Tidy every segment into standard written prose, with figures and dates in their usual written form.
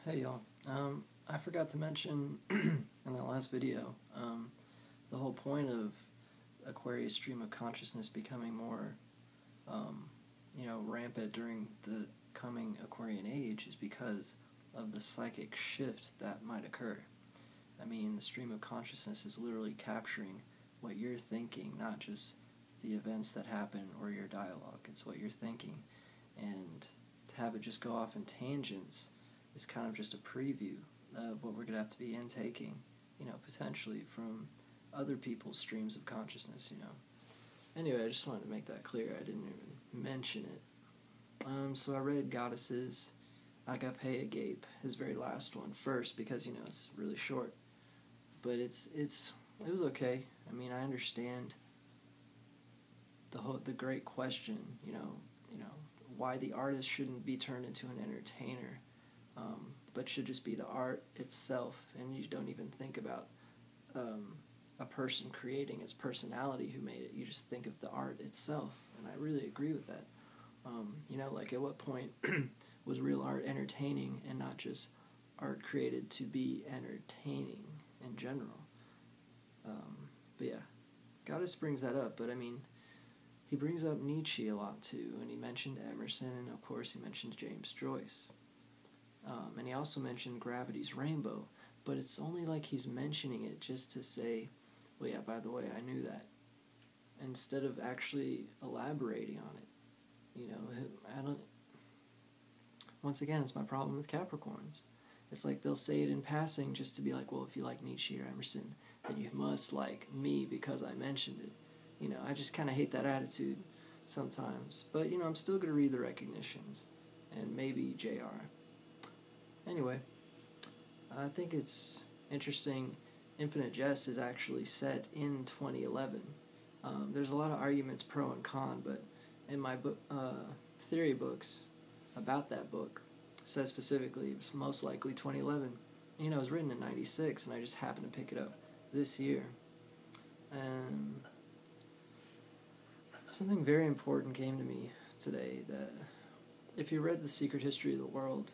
Hey y'all, I forgot to mention in that last video, the whole point of Aquarius stream of consciousness becoming more, rampant during the coming Aquarian age is because of the psychic shift that might occur. I mean, the stream of consciousness is literally capturing what you're thinking, not just the events that happen or your dialogue. It's what you're thinking. And to have it just go off in tangents is kind of just a preview of what we're going to have to be intaking, potentially from other people's streams of consciousness, Anyway, I just wanted to make that clear. I didn't even mention it. So I read Gaddis's Agape, his very last one, first because, it's really short. But it was okay. I mean, I understand the great question, why the artist shouldn't be turned into an entertainer, but should just be the art itself, and you don't even think about a person creating its personality who made it. You just think of the art itself, and I really agree with that. Like at what point was real art entertaining and not just art created to be entertaining in general? But yeah, Gaddis brings that up, but I mean, he brings up Nietzsche a lot too, and he mentioned Emerson, and of course he mentioned James Joyce. And he also mentioned Gravity's Rainbow, but it's only like he's mentioning it just to say, well, yeah, by the way, I knew that, instead of actually elaborating on it. I don't. Once again, it's my problem with Capricorns. It's like they'll say it in passing just to be like, well, if you like Nietzsche or Emerson, then you must like me because I mentioned it. I just kind of hate that attitude sometimes. But, I'm still going to read the recognitions, and maybe JR. Anyway, I think it's interesting. Infinite Jest is actually set in 2011. There's a lot of arguments pro and con, but in my theory books about that book, it says specifically it's most likely 2011. It was written in 96, and I just happened to pick it up this year. And something very important came to me today, that if you read The Secret History of the World,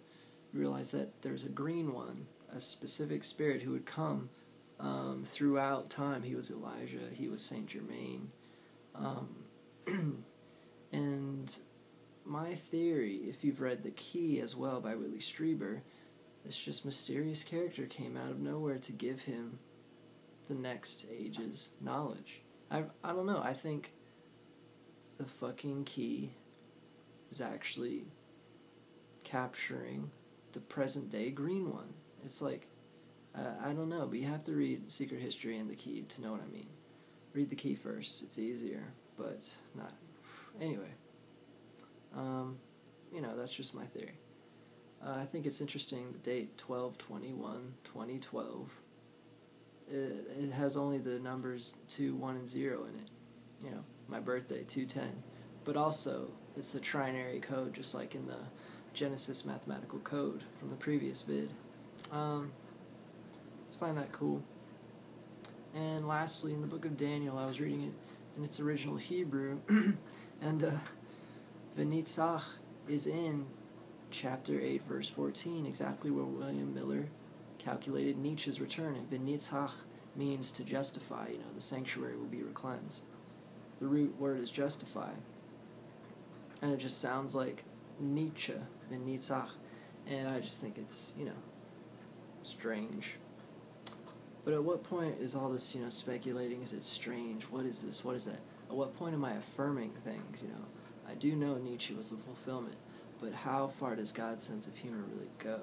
you realize that there's a green one, a specific spirit who would come throughout time. He was Elijah, he was Saint Germain. And my theory, if you've read The Key as well by Willie Strieber, this just mysterious character came out of nowhere to give him the next age's knowledge. I don't know, I think the fucking key is actually capturing the present day green one. It's like, I don't know, but you have to read Secret History and The Key to know what I mean. Read The Key first, it's easier, but not. Anyway, that's just my theory. I think it's interesting, the date 12/21/2012. It has only the numbers 2, 1, and 0 in it. My birthday, 2/10. But also, it's a trinary code, just like in the Genesis mathematical code from the previous vid. Just find that cool. And lastly, in the book of Daniel, I was reading it in its original Hebrew, and V'nitzach is in chapter 8, verse 14, exactly where William Miller calculated Nietzsche's return. And V'nitzach means to justify, the sanctuary will be recleansed. The root word is justify. And it just sounds like Nietzsche, V'nitzach. And I just think it's, strange. But at what point is all this, speculating? Is it strange? What is this? What is that? At what point am I affirming things, I do know Nietzsche was the fulfillment, but how far does God's sense of humor really go?